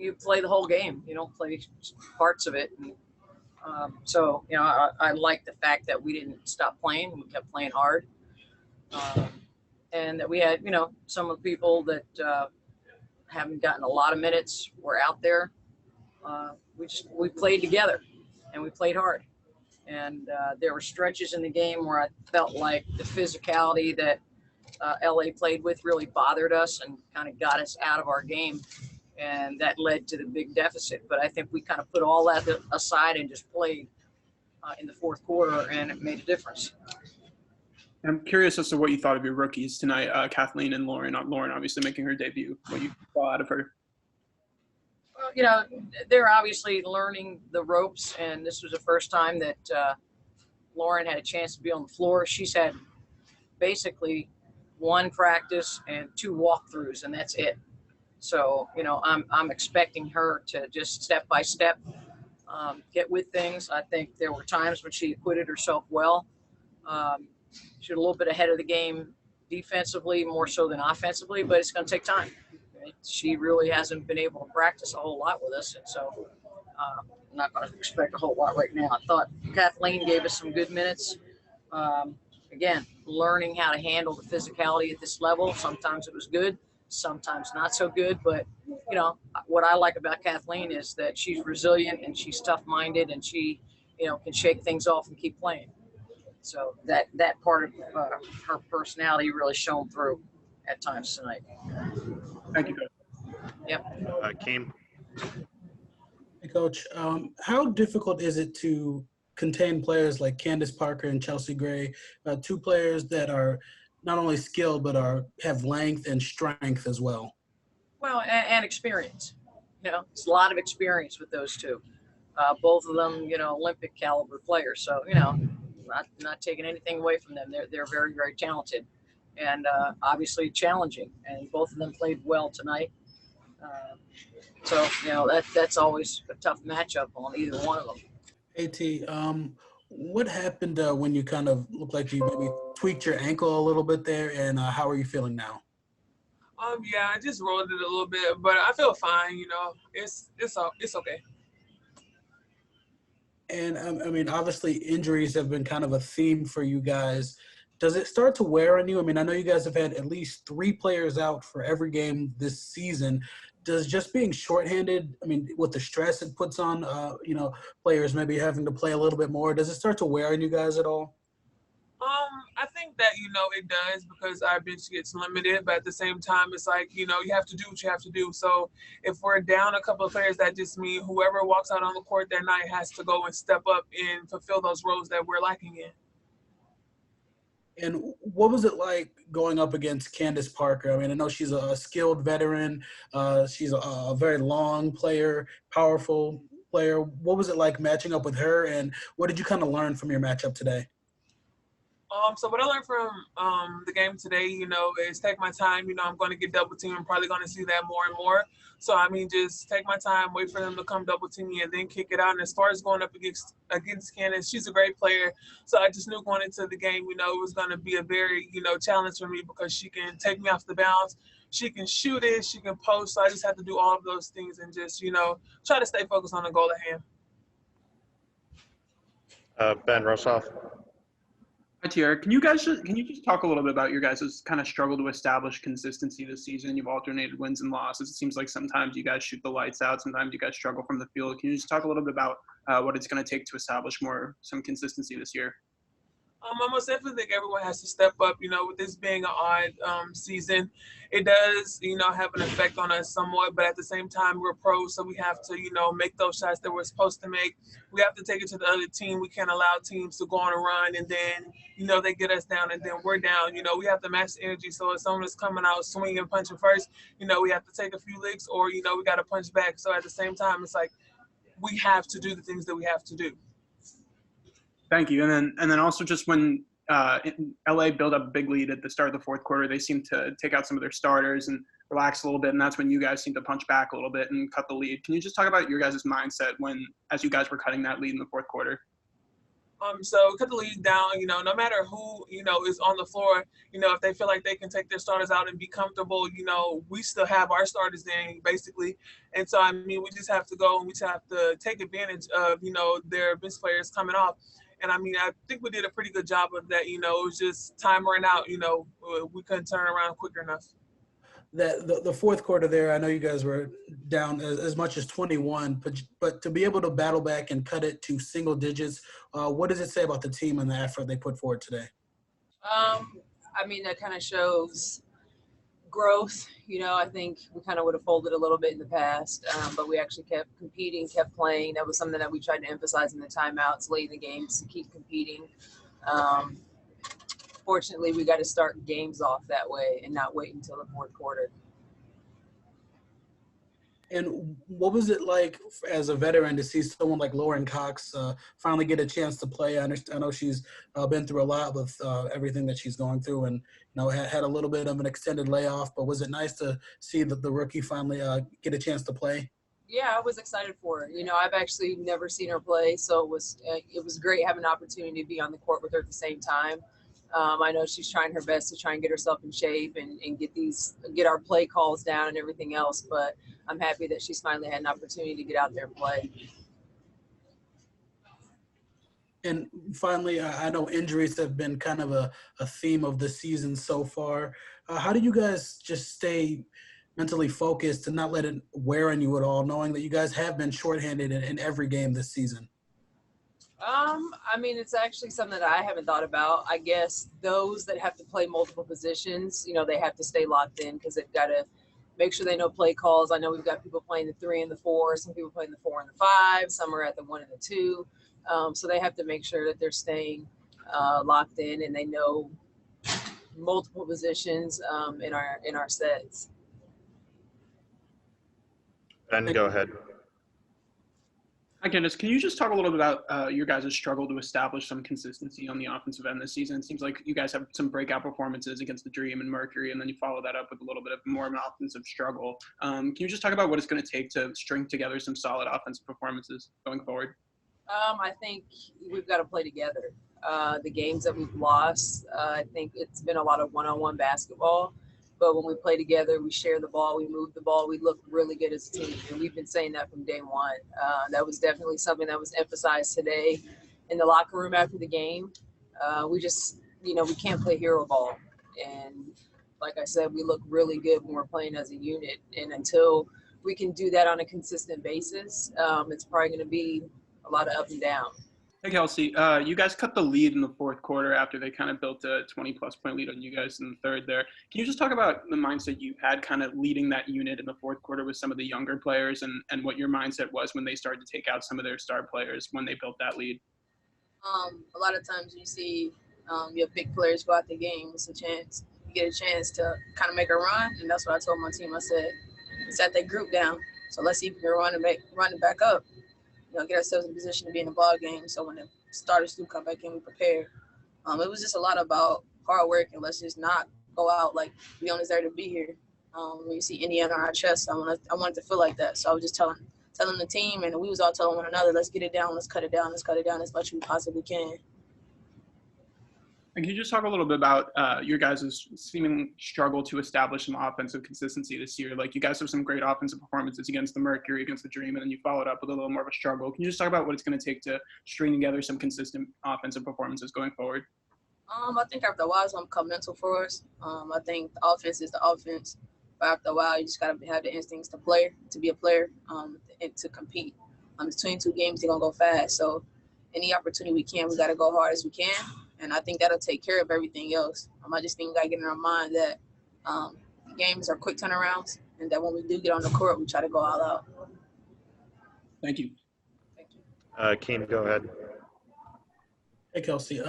you play the whole game. You don't play parts of it. And, so, I like the fact that we didn't stop playing. We kept playing hard. And that we had, some of the people that haven't gotten a lot of minutes were out there. We played together and we played hard. And there were stretches in the game where I felt like the physicality that LA played with really bothered us and kind of got us out of our game. And that led to the big deficit. But I think we kind of put all that aside and just played in the fourth quarter, and it made a difference. I'm curious as to what you thought of your rookies tonight, Kathleen and Lauren. Lauren obviously making her debut. What you saw out of her? Well, they're obviously learning the ropes, and this was the first time that Lauren had a chance to be on the floor. She's had basically one practice and 2 walkthroughs, and that's it. So, I'm expecting her to just step by step get with things. I think there were times when she acquitted herself well. She was a little bit ahead of the game defensively, more so than offensively, but it's going to take time. She really hasn't been able to practice a whole lot with us, and so I'm not going to expect a whole lot right now. I thought Kathleen gave us some good minutes. Again, learning how to handle the physicality at this level. Sometimes it was good, sometimes not so good, but what I like about Kathleen is that she's resilient and she's tough-minded, and she can shake things off and keep playing. So that part of her personality really shone through at times tonight. Thank you, Coach. Yep. Keem. Hey, Coach. How difficult is it to contain players like Candice Parker and Chelsea Gray, 2 players that are not only skilled but have length and strength as well? Well, and experience. It's a lot of experience with those 2. Both of them, Olympic caliber players. So, not taking anything away from them. They're very, very talented and obviously challenging. And both of them played well tonight. So, that's always a tough matchup on either one of them. AT, what happened when you kind of looked like you maybe tweaked your ankle a little bit there, and how are you feeling now? Yeah, I just rolled it a little bit, but I feel fine. It's okay. And I mean, obviously injuries have been kind of a theme for you guys. Does it start to wear on you? I mean, I know you guys have had at least 3 players out for every game this season. Does just being shorthanded, I mean, with the stress it puts on, players maybe having to play a little bit more, does it start to wear on you guys at all? I think that, it does, because our bench gets limited, but at the same time, it's like, you have to do what you have to do. So if we're down a couple of players, that just means whoever walks out on the court that night has to go and step up and fulfill those roles that we're lacking in. And what was it like going up against Candice Parker? I mean, I know she's a skilled veteran. She's a very long player, powerful player. What was it like matching up with her, and what did you kind of learn from your matchup today? So what I learned from the game today, is take my time. I'm going to get double teamed. I'm probably going to see that more and more. So, just take my time, wait for them to come double team me, and then kick it out. And as far as going up against Candice, she's a great player. So I just knew going into the game, it was going to be a very, challenge for me, because she can take me off the bounce. She can shoot it. She can post. So I just have to do all of those things and just, try to stay focused on the goal at hand. Ben Rossoff. Hi, Teaira. Can you just talk a little bit about your guys' kind of struggle to establish consistency this season? You've alternated wins and losses. It seems like sometimes you guys shoot the lights out. Sometimes you guys struggle from the field. Can you just talk a little bit about what it's going to take to establish some consistency this year? I most definitely think everyone has to step up. With this being an odd season, it does, have an effect on us somewhat. But at the same time, we're pros, so we have to, make those shots that we're supposed to make. We have to take it to the other team. We can't allow teams to go on a run and then, they get us down and then we're down. We have to match the energy. So if someone is coming out swinging, punching first, we have to take a few licks, or, we got to punch back. So at the same time, it's like we have to do the things that we have to do. Thank you. And then also just when LA built up a big lead at the start of the fourth quarter, they seemed to take out some of their starters and relax a little bit, and that's when you guys seemed to punch back a little bit and cut the lead. Can you just talk about your guys' mindset as you guys were cutting that lead in the fourth quarter? So cut the lead down, no matter who, is on the floor, if they feel like they can take their starters out and be comfortable, we still have our starters in basically. And so, I mean, we just have to go and we just have to take advantage of, their bench players coming off. And I mean, I think we did a pretty good job of that. It was just time ran out, we couldn't turn around quicker enough. That the fourth quarter there, I know you guys were down as much as 21, but to be able to battle back and cut it to single digits, what does it say about the team and the effort they put forward today? I mean, that kind of shows growth. I think we kind of would have folded a little bit in the past, but we actually kept competing, kept playing. That was something that we tried to emphasize in the timeouts late in the games to keep competing. Fortunately, we got to start games off that way and not wait until the fourth quarter. And what was it like as a veteran to see someone like Lauren Cox finally get a chance to play? I know she's been through a lot with everything that she's going through and, had a little bit of an extended layoff, but was it nice to see that the rookie finally get a chance to play? Yeah, I was excited for her. I've actually never seen her play, so it was great having an opportunity to be on the court with her at the same time. I know she's trying her best to try and get herself in shape and get our play calls down and everything else, but I'm happy that she's finally had an opportunity to get out there and play. And finally, I know injuries have been kind of a theme of the season so far. How do you guys just stay mentally focused and not let it wear on you at all, knowing that you guys have been shorthanded in every game this season? I mean, it's actually something that I haven't thought about. I guess those that have to play multiple positions, they have to stay locked in because they've got to make sure they know play calls. I know we've got people playing the 3 and the 4, some people playing the 4 and the 5, some are at the 1 and the 2. So they have to make sure that they're staying locked in and they know multiple positions in our sets. Ben, go ahead. Hi, Candice. Can you just talk a little bit about your guys' struggle to establish some consistency on the offensive end this season? It seems like you guys have some breakout performances against the Dream and Mercury, and then you follow that up with a little bit of more of an offensive struggle. Can you just talk about what it's going to take to string together some solid offensive performances going forward? I think we've got to play together. The games that we've lost, I think it's been a lot of one-on-one basketball. But when we play together, we share the ball, we move the ball, we look really good as a team. And we've been saying that from day one. That was definitely something that was emphasized today in the locker room after the game. We just, we can't play hero ball. And like I said, we look really good when we're playing as a unit. And until we can do that on a consistent basis, it's probably going to be a lot of up and down. Hey, Kelsey, you guys cut the lead in the fourth quarter after they kind of built a 20-plus point lead on you guys in the third there. Can you just talk about the mindset you had kind of leading that unit in the fourth quarter with some of the younger players and what your mindset was when they started to take out some of their star players when they built that lead? A lot of times you see your big players go out the game. It's a chance. You get a chance to kind of make a run, and that's what I told my team. I said, set that group down. So let's see if we can run it back up. Get ourselves in position to be in the ball game. So when the starters do come back in, we prepare. It was just a lot about hard work and let's just not go out like we only there to be here. When you see Indiana on our chest, I wanted to feel like that. So I was just telling the team, and we was all telling one another, let's get it down, let's cut it down as much as we possibly can. And can you just talk a little bit about your guys' seeming struggle to establish some offensive consistency this year? Like, you guys have some great offensive performances against the Mercury, against the Dream, and then you followed up with a little more of a struggle. Can you just talk about what it's going to take to string together some consistent offensive performances going forward? I think after a while it's going to become mental for us. I think the offense is the offense. But after a while, you just got to have the instincts to be a player, and to compete. It's 22 games, they're going to go fast. So any opportunity we got to go hard as we can. And I think that'll take care of everything else. I just think we got to get in our mind that games are quick turnarounds and that when we do get on the court, we try to go all out. Thank you. Thank you. Keem, go ahead. Hey, Kelsey.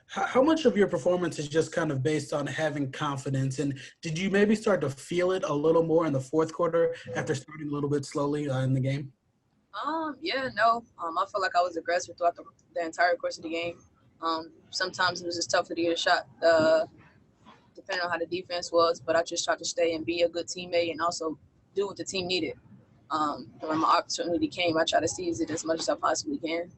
How much of your performance is just kind of based on having confidence? And did you maybe start to feel it a little more in the fourth quarter after starting a little bit slowly in the game? Yeah, no. I felt like I was aggressive throughout the entire course of the game. Sometimes it was just tough to get a shot, depending on how the defense was. But I just tried to stay and be a good teammate and also do what the team needed. When my opportunity came, I tried to seize it as much as I possibly can.